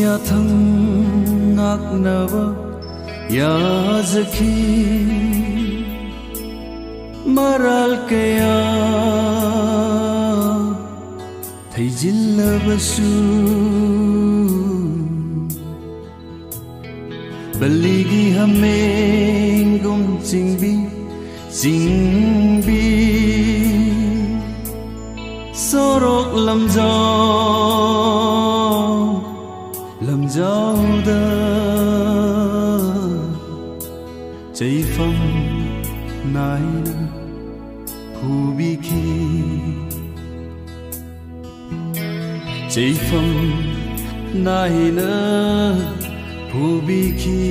yathang ngaknaba yazaki maral kaya thaijillabasu baligi hamengum jingbi sorok lamjau da jaifam naina phubiki jaifam naina phubiki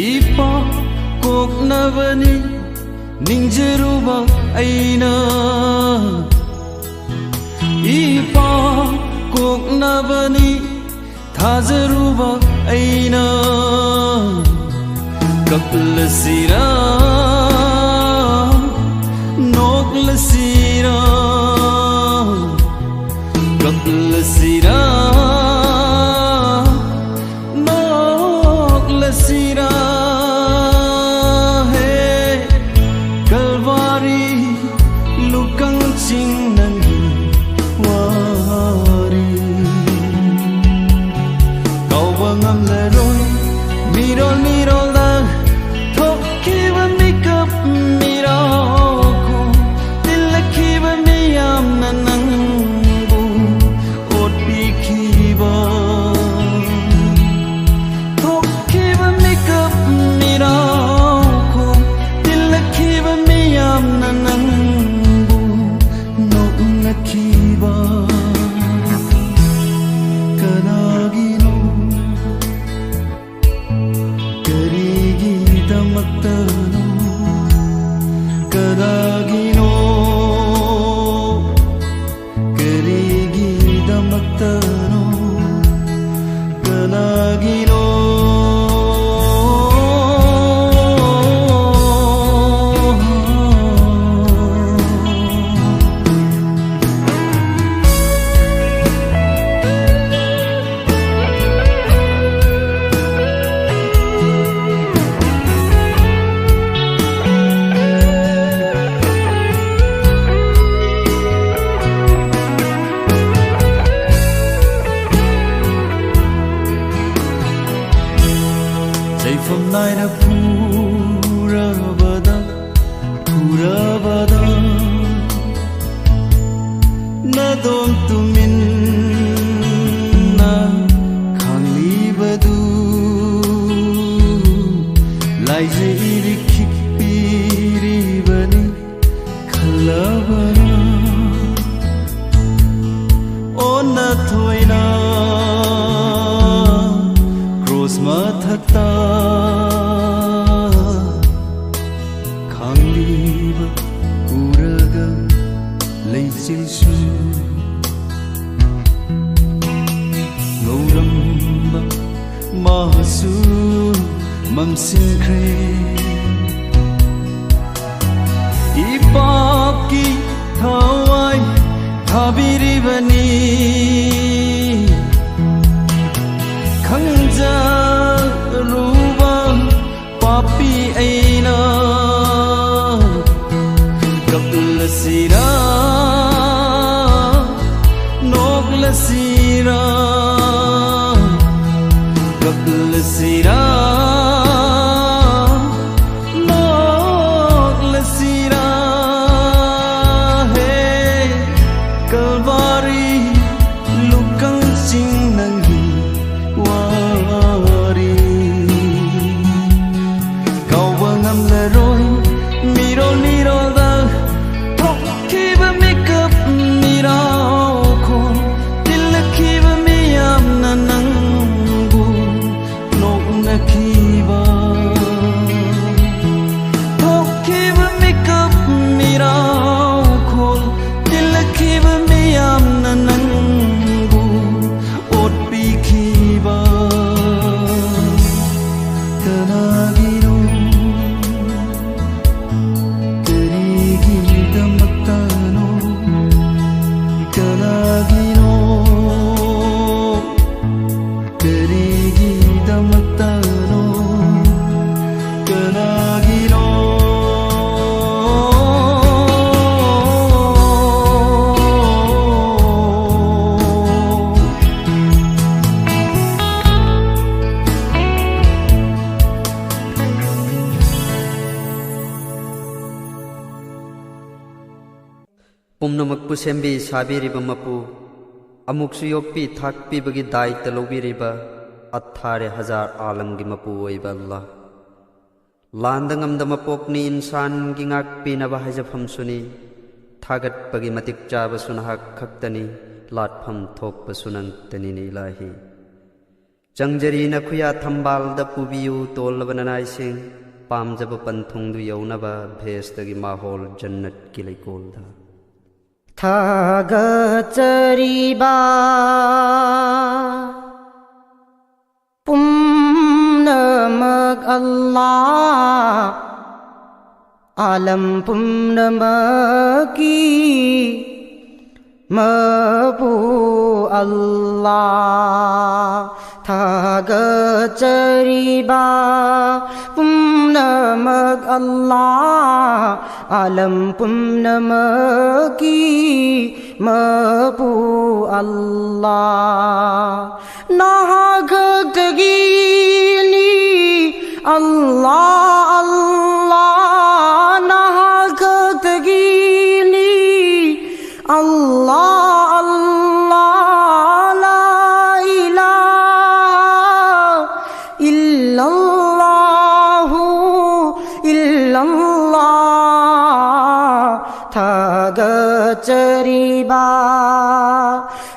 ipa koknavani ningjeruba aina ipa koknavani thajaruba aina kaplasira noklasira kaplasira noklasira mirol da thokiba mikap mirako tilakiba miyam nanangu odbikiba thokiba mikap mirako tilakiba miyam nanangu noknakiba kanagino Damatano karagino karigi damatano karagino From night of Purabada Nadom tumin na khangli badu Laije irikik piri bani khalabana Ona thoina cross mathata Khangliba uraga leijilsu Ngauramba mahasu mamsinkre Ipaki thawai thabiribani khangja ruba papi aina kaplasira noklasira kaplasira noklasira he kalvari lukang sing nangi wari kau bangam leroi mirol da thokiba mikap mirako tilakiba miyam nanangu noknakiba thokiba mikap mirako tilakiba miyam nanangu odbikiba kanagino पुमनमकपु सेम्बी साबिरिबा मपु अमुकसु योक्पि थाकपिबगी दायित्व लौबिरिबा अठारे हजार आलमगी मपु ओइबा अल्लाह लांदा ngamdama pokni insan gi ngakpinaba haijafamsuni थागतपगी मतिक चाबसुन हक खक्तनी लाटफम थोकपसुनंग तनिनी इलाही चंगजरी नखुया थंबाल द पुबियु तोलबननाइसिंग पामजब पंथुंगदु यौनबा भेस्तगी माहौल जन्नत की लैकोलदा थागचरीबा पुमनमक अल्लाह आलम पुमनमकी मपु अल्लाह थागचरीबा पुमनमक अल्लाह आलम पुमनमकी मपु अल्लाह नाहगतगीनी अल्लाह अल्लाह नाहगतगीनी अल्लाह अल्लाह ला इलाहा इल्लल्लाहु इल्लल्लाह थागचरीबा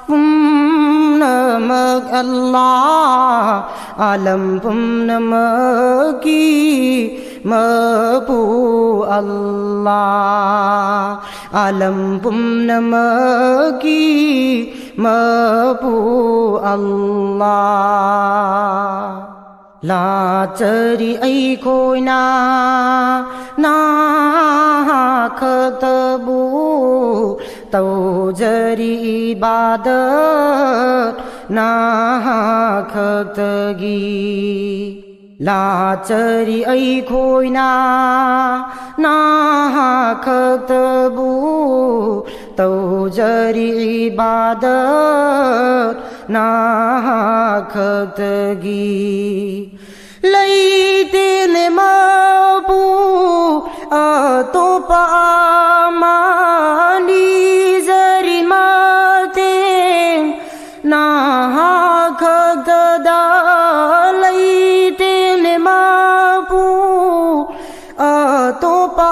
पुमनमक अल्लाह आलम पुमनमकी मपु अल्लाह आलम पुमनमकी मपु अल्लाह लाचरी ऐखोइना नाखतबु तौजरी इबादत नाखतगी लाचरी ऐखोइना नाखतबु तौजरी इबादत नाखतगी लैतेने मपु अतोपा मानी जरी माते नाखतदा लैतेने मपु अतोपा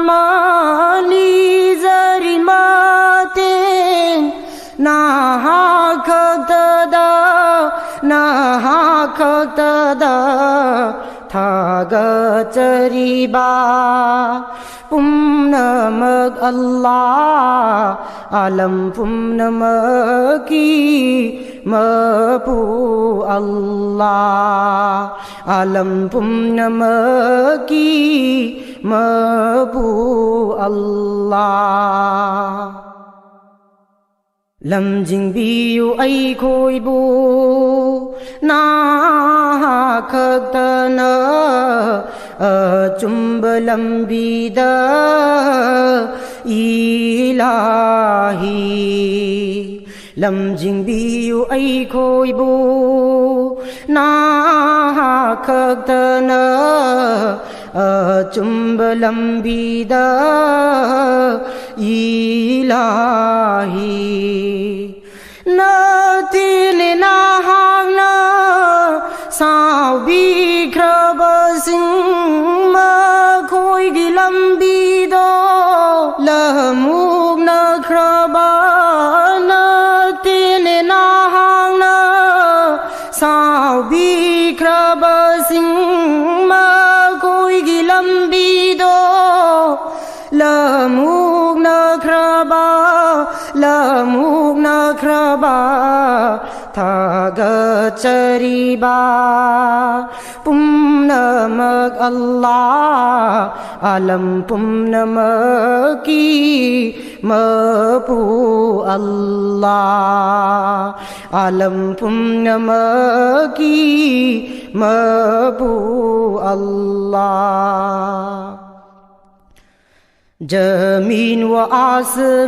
मानी जरी माते नाहकतदा थागचरीबा पुमनमक अल्लाह आलम पुमनमकी मपु अल्लाह आलम पुमनमकी मपु अल्लाह लमजिंगबियु ऐखोइबु नाखतना अचुंब लंबीदा इलाही लमजिंगबियु ऐखोइबु नाखतना अचुंब लंबीदा इलाही नतीने नाहांगना साविख्रबसिंग मखोइगी लंबीदो लमुग नख्रबा नतीने नाहांगना साविख्रबसिंग मखोइगी लंबीदो लमुग नख्रबा थागचरीबा पुमनमक अल्लाह आलम पुमनमकी मपु अल्लाह आलम पुमनमकी मपु अल्लाह जमीन व आसमान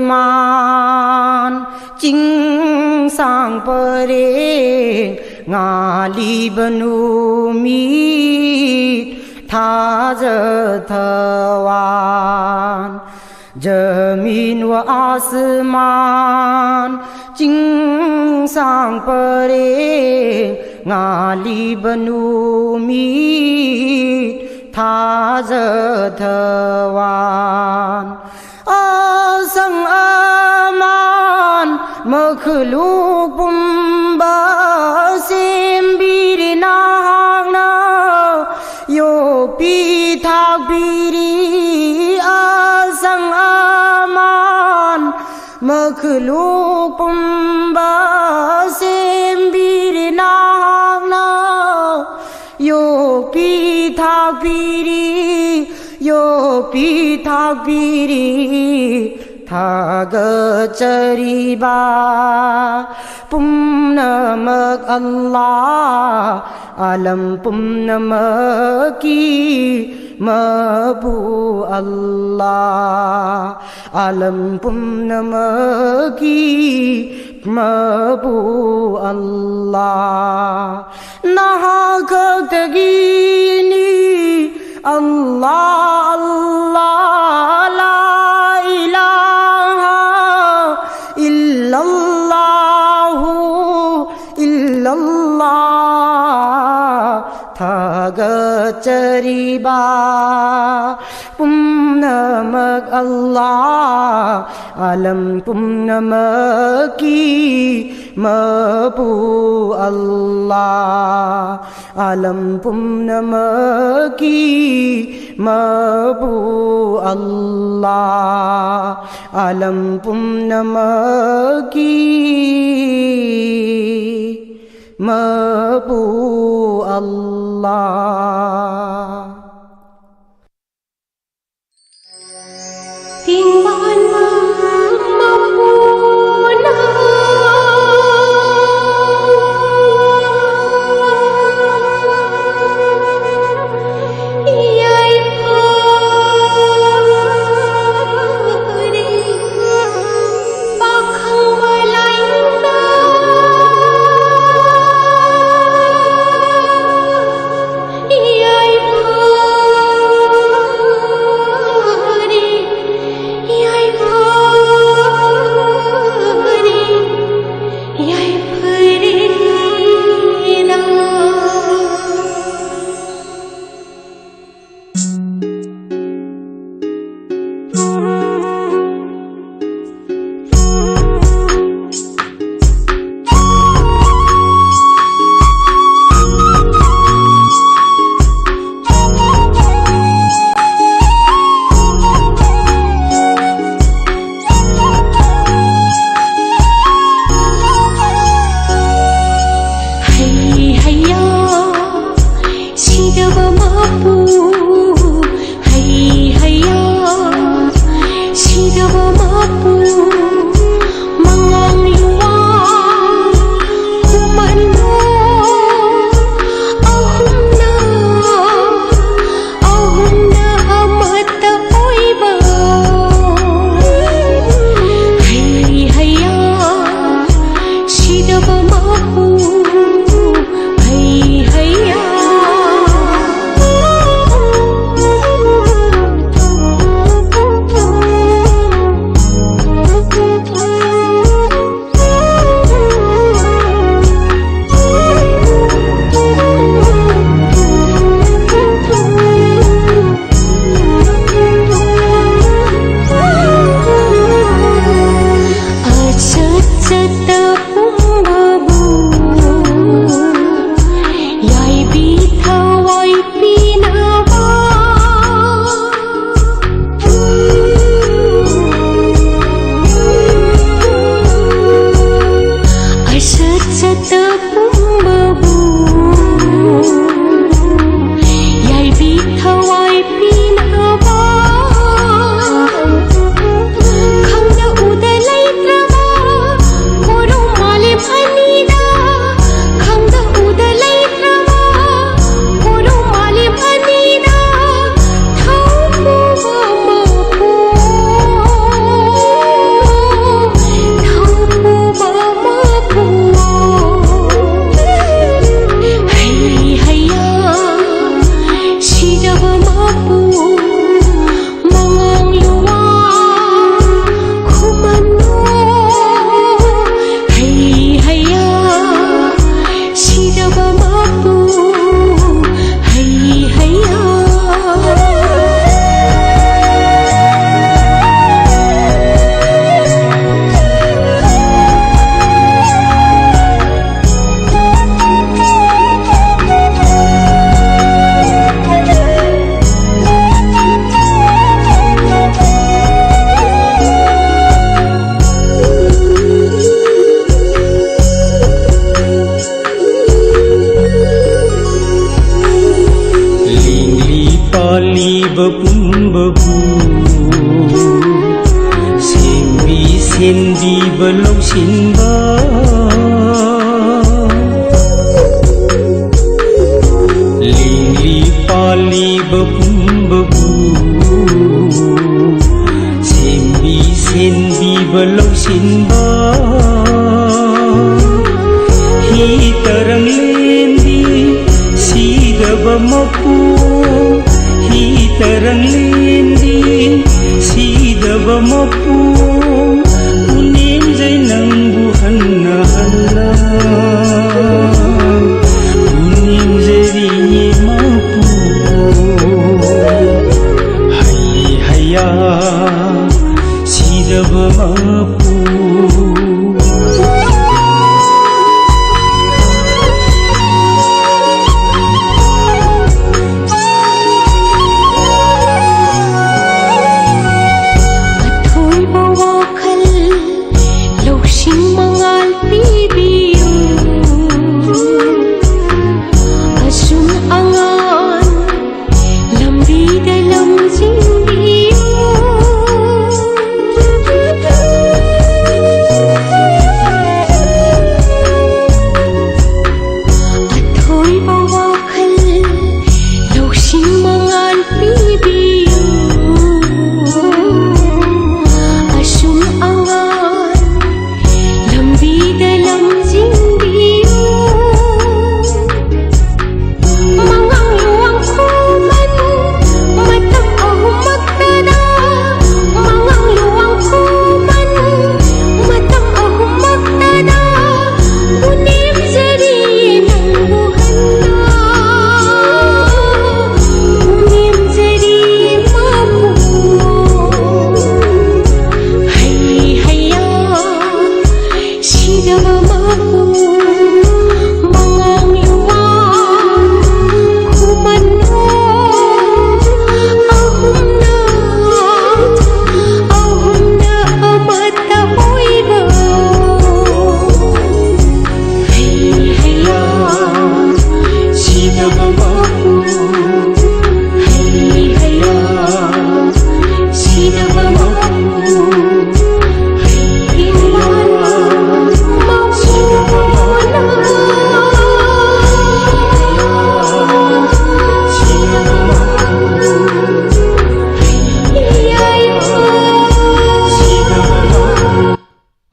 चिंग सांग परे ngali benumi thaja thawan jamin व आसमान चिंग सांग परे ngali benumi thazathawan asang aman makhluk pumba sembirina hangna yo pi thak biri asang aman makhluk pumba sembirina yo pi thak biri thaga chariba pum namak Allah alam pum namaki mabu Allah alam pum namaki mabu Allah nahagagini Allah Allah la ilaha illallah thaga chariba pum namak Allah alam pum namaki mabu Allah alam pum namaki mabu Allah alam pum namaki mabu Allah Tinggal mapuna Iyai phari pakhang malaina Iyai पुंबबू सेंबी सेंबीब लौसिनबा लिंगली पालीब पुंबबू सेंबी सेंबीब लौसिनबा ही तरंग लेंदी सीदब मपू ही तरंग लेंदी सीदब मपू उनेम जै नंगु हन्ना हल्ला उनेम जरी मपू हई हया सीदब मपू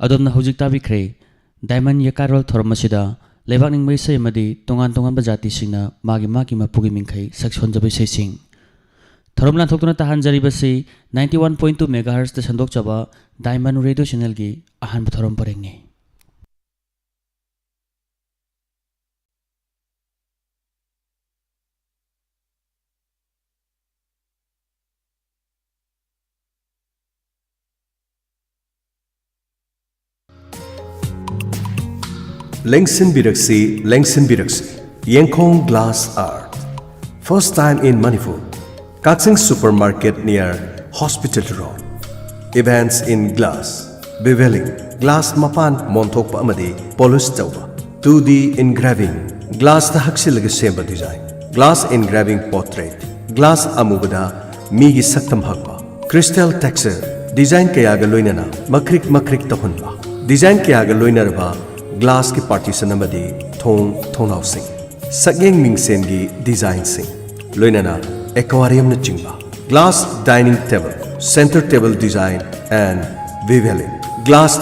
अदोमना हुजिक ताबिख्रे डायमंड यकारल थोरमसिदा लेबाक निंगबै सैमदि तोंगान तोंगान जाति सिंगना मागी मागी मपुगी मिंखै सक्सोनजबै सैसिंग थोरमला थोक्तुना ताहानजरिबसि 91.2 मेगाहर्ट्ज दा संदोकचबा डायमंड रेडियो चैनल की अहानब थोरम परेंगे Lengsin Biraksi, Lengsin Biraksi, Yengkong Glass Art. First time in Manipur. Kaksing Supermarket near Hospital Road. Events in glass, beveling, glass mapan montok pa amadi, polish tawba. 2D engraving, glass ta haksilga semba design. Glass engraving portrait, glass amubada, migi saktam hakba. Crystal texture, design kayaga loinana, makrik makrik tahunba. Design kayaga loinarba, glass की पार्टीशन अमदी थोंग थोंगनाव सिंह सगेंग मिंगसेन की डिजाइन सिंह लोइनाना एक्वेरियम न चिंगबा glass dining table centre table design and विवेलिंग ग्लास